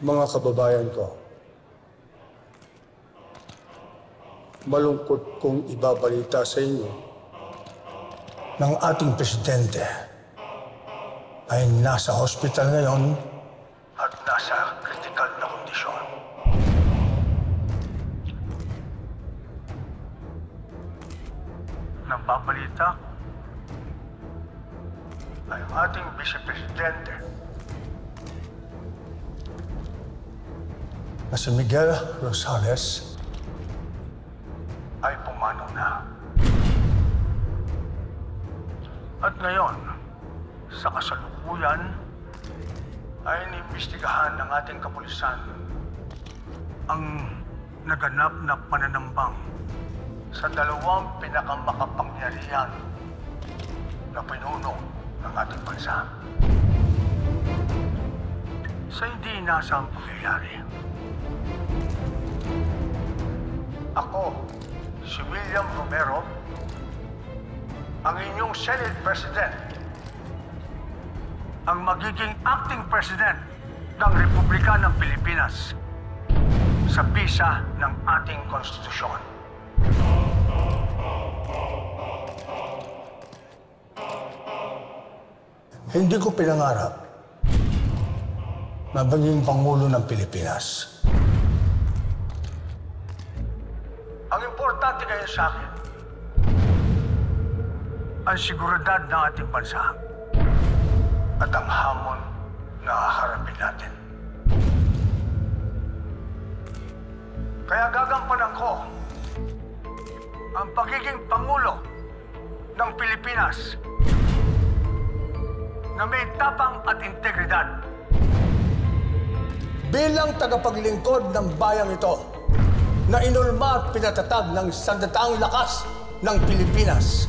Mga kababayan ko, malungkot kong ibabalita sa inyo ng ating presidente ay nasa hospital ngayon at nasa critical na kondisyon. Nababalita ay ang ating vice-presidente na si Miguel Rosales ay pumanaw na. At ngayon, sa kasalukuyan, ay inimbestigahan ng ating kapulisan ang naganap na pananambang sa dalawang pinakamakapangyarihan na pinuno ng ating bansa. Sa hindi inaasahang pangyayari, ako, si William Romero, ang inyong Senate President, ang magiging acting President ng Republika ng Pilipinas sa bisa ng ating konstitusyon. Hindi ko pinangarap na maging Pangulo ng Pilipinas. Ang importante ngayon sa akin ang seguridad ng ating bansa at ang hamon na haharapin natin. Kaya gagampanan ko ang pagiging Pangulo ng Pilipinas na may tapang at integridad. Bilang tagapaglingkod ng bayang ito na inulma at pinatatag ng sandatang lakas ng Pilipinas.